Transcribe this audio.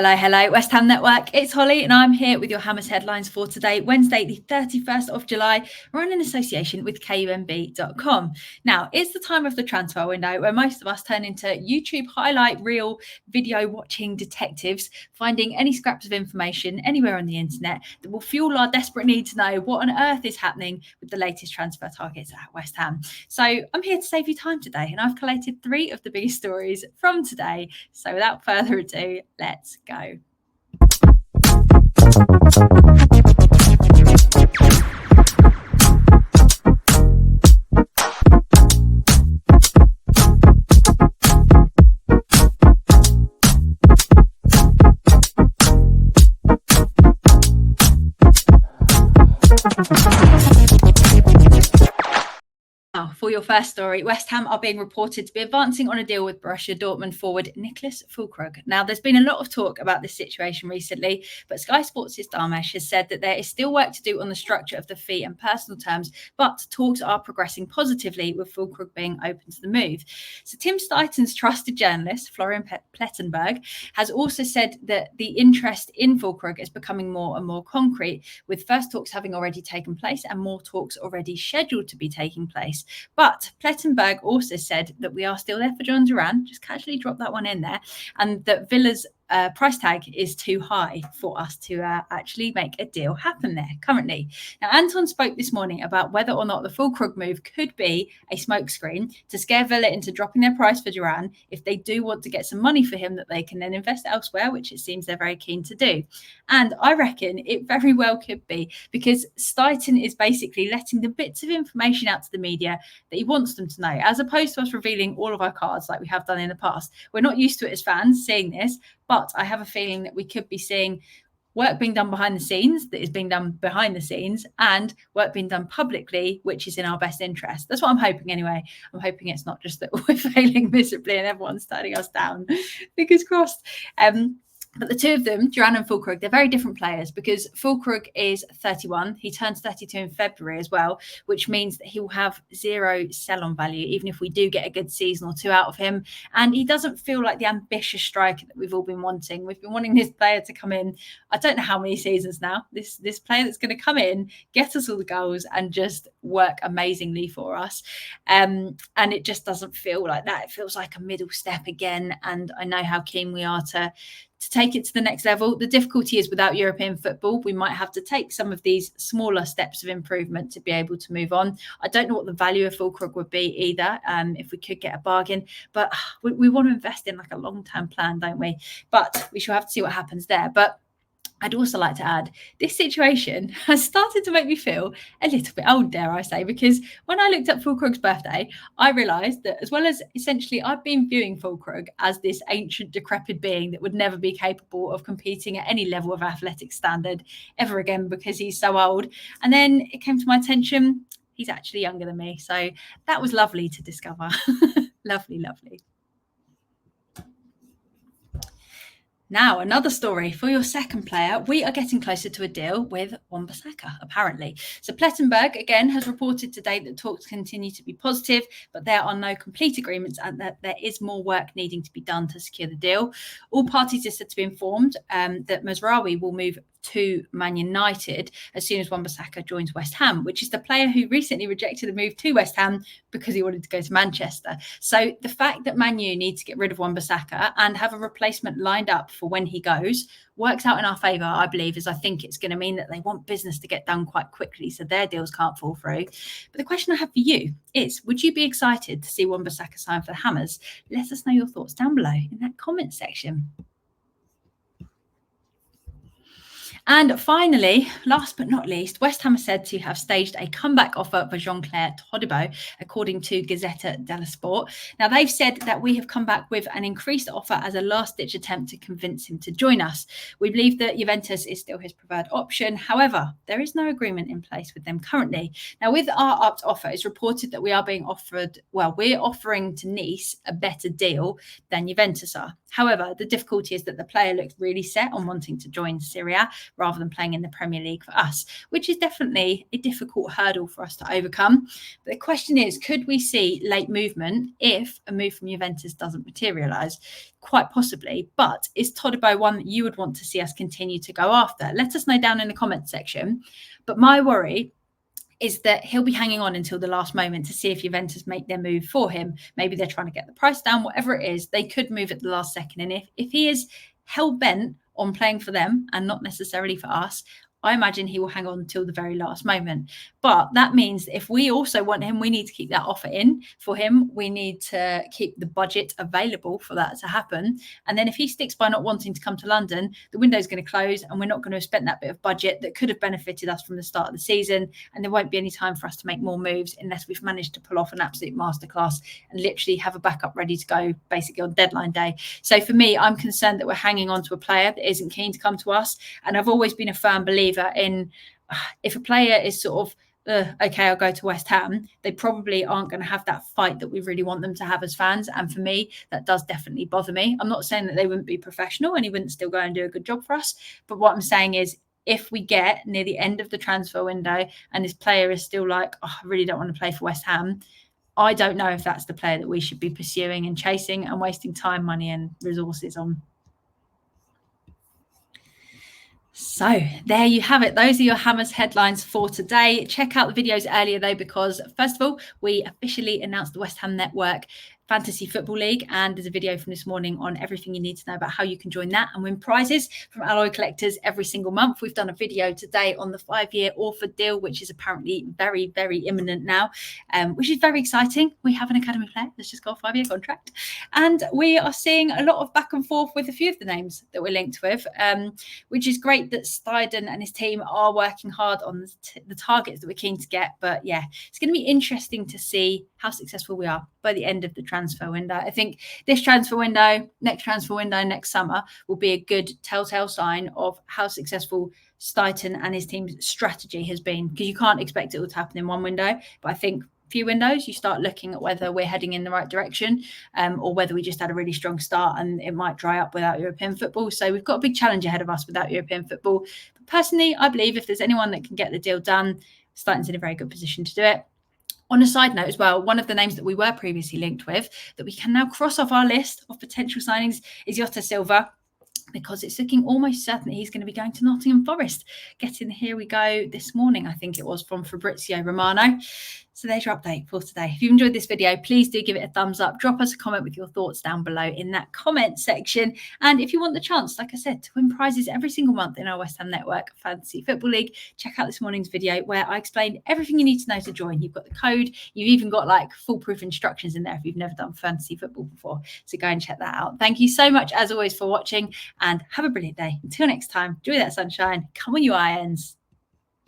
Hello, West Ham Network. It's Holly and I'm here with your Hammers headlines for today, Wednesday, the 31st of July. We're in association with KUNB.com. Now, it's the time of the transfer window where most of us turn into YouTube highlight reel video watching detectives, finding any scraps of information anywhere on the internet that will fuel our desperate need to know what on earth is happening with the latest transfer targets at West Ham. So I'm here to save you time today and I've collated 3 of the biggest stories from today. So without further ado, let's go. For your first story, West Ham are being reported to be advancing on a deal with Borussia Dortmund forward Nicholas Fullkrug. Now, there's been a lot of talk about this situation recently, but Sky Sports' Darmesh has said that there is still work to do on the structure of the fee and personal terms, but talks are progressing positively with Fullkrug being open to the move. So Tim Steiten's trusted journalist, Florian Plettenberg, has also said that the interest in Fullkrug is becoming more and more concrete, with first talks having already taken place and more talks already scheduled to be taking place. But Plettenberg also said that we are still there for John Duran, just casually drop that one in there, and that Villa's price tag is too high for us to actually make a deal happen there currently. Now, Anton spoke this morning about whether or not the Fullkrug move could be a smokescreen to scare Villa into dropping their price for Duran if they do want to get some money for him that they can then invest elsewhere, which it seems they're very keen to do. And I reckon it very well could be, because Steiten is basically letting the bits of information out to the media that he wants them to know, as opposed to us revealing all of our cards like we have done in the past. We're not used to it as fans seeing this, but I have a feeling that we could be seeing work being done behind the scenes that is being done behind the scenes and work being done publicly, which is in our best interest. That's what I'm hoping anyway. I'm hoping it's not just that we're failing miserably and everyone's turning us down. Fingers crossed. But the two of them, Duran and Fullkrug, they're very different players, because Fullkrug is 31. He turns 32 in February as well, which means that he will have 0 sell-on value, even if we do get a good season or 2 out of him. And he doesn't feel like the ambitious striker that we've all been wanting. We've been wanting this player to come in, I don't know how many seasons now, this player that's going to come in, get us all the goals and just work amazingly for us. And it just doesn't feel like that. It feels like a middle step again. And I know how keen we are to take it to the next level. The difficulty is, without European football, we might have to take some of these smaller steps of improvement to be able to move on. I don't know what the value of Fullkrug would be either, if we could get a bargain, but we want to invest in like a long-term plan, don't we? But we shall have to see what happens there. But I'd also like to add, this situation has started to make me feel a little bit old, dare I say, because when I looked at Fullkrug's birthday, I realised that, as well as essentially I've been viewing Fullkrug as this ancient, decrepit being that would never be capable of competing at any level of athletic standard ever again because he's so old. And then it came to my attention, he's actually younger than me. So that was lovely to discover. Lovely. Now, another story for your second player. We are getting closer to a deal with WANBISSAKA, apparently. So Plettenberg, again, has reported today that talks continue to be positive, but there are no complete agreements and that there is more work needing to be done to secure the deal. All parties are said to be informed that Mazraoui will move to Man United as soon as WANBISSAKA joins West Ham, which is the player who recently rejected a move to West Ham because he wanted to go to Manchester. So the fact that Man U need to get rid of WANBISSAKA and have a replacement lined up for when he goes works out in our favour, I believe, as I think it's going to mean that they want business to get done quite quickly so their deals can't fall through. But the question I have for you is, would you be excited to see WANBISSAKA sign for the Hammers? Let us know your thoughts down below in that comment section. And finally, last but not least, West Ham is said to have staged a comeback offer for Jean-Claire Todibo, according to Gazzetta dello Sport. Now, they've said that we have come back with an increased offer as a last-ditch attempt to convince him to join us. We believe that Juventus is still his preferred option. However, there is no agreement in place with them currently. Now, with our upped offer, it's reported that we are being offered, well, we're offering to Nice a better deal than Juventus are. However, the difficulty is that the player looks really set on wanting to join Serie A rather than playing in the Premier League for us, which is definitely a difficult hurdle for us to overcome. But the question is, could we see late movement if a move from Juventus doesn't materialise? Quite possibly, but is Todibo one that you would want to see us continue to go after? Let us know down in the comments section. But my worry is that he'll be hanging on until the last moment to see if Juventus make their move for him. Maybe they're trying to get the price down, whatever it is, they could move at the last second. And if he is hell-bent on playing for them and not necessarily for us, I imagine he will hang on until the very last moment. But that means that if we also want him, we need to keep that offer in for him. We need to keep the budget available for that to happen. And then if he sticks by not wanting to come to London, the window's going to close and we're not going to have spent that bit of budget that could have benefited us from the start of the season. And there won't be any time for us to make more moves unless we've managed to pull off an absolute masterclass and literally have a backup ready to go basically on deadline day. So for me, I'm concerned that we're hanging on to a player that isn't keen to come to us. And I've always been a firm believer in if a player is sort of okay, I'll go to West Ham, they probably aren't going to have that fight that we really want them to have as fans. And for me, that does definitely bother me. I'm not saying that they wouldn't be professional and he wouldn't still go and do a good job for us. But what I'm saying is, if we get near the end of the transfer window and this player is still like, oh, I really don't want to play for West Ham, I don't know if that's the player that we should be pursuing and chasing and wasting time, money and resources on. So there you have it. Those are your Hammers headlines for today. Check out the videos earlier though, because first of all, we officially announced the West Ham Network Fantasy Football League, and there's a video from this morning on everything you need to know about how you can join that and win prizes from alloy collectors every single month. We've done a video today on the 5-year Orford deal, which is apparently very, very imminent now, which is very exciting. We have an academy player that's just got a 5-year contract, and we are seeing a lot of back and forth with a few of the names that we're linked with, which is great that Steiden and his team are working hard on the targets that we're keen to get. But yeah, it's going to be interesting to see how successful we are by the end of the transfer window. I think this transfer window, next summer will be a good telltale sign of how successful Steiten and his team's strategy has been, because you can't expect it all to happen in one window. But I think few windows, you start looking at whether we're heading in the right direction, or whether we just had a really strong start and it might dry up without European football. So we've got a big challenge ahead of us without European football. But personally, I believe if there's anyone that can get the deal done, Steiten's in a very good position to do it. On a side note as well, one of the names that we were previously linked with that we can now cross off our list of potential signings is Jota Silva, because it's looking almost certain that he's going to be going to Nottingham Forest. Getting Here We Go this morning, I think it was, from Fabrizio Romano. So there's your update for today. If you've enjoyed this video, please do give it a thumbs up. Drop us a comment with your thoughts down below in that comment section. And if you want the chance, like I said, to win prizes every single month in our West Ham Network Fantasy Football League, check out this morning's video where I explained everything you need to know to join. You've got the code. You've even got like foolproof instructions in there if you've never done fantasy football before. So go and check that out. Thank you so much, as always, for watching, and have a brilliant day. Until next time, enjoy that sunshine. Come on, you irons.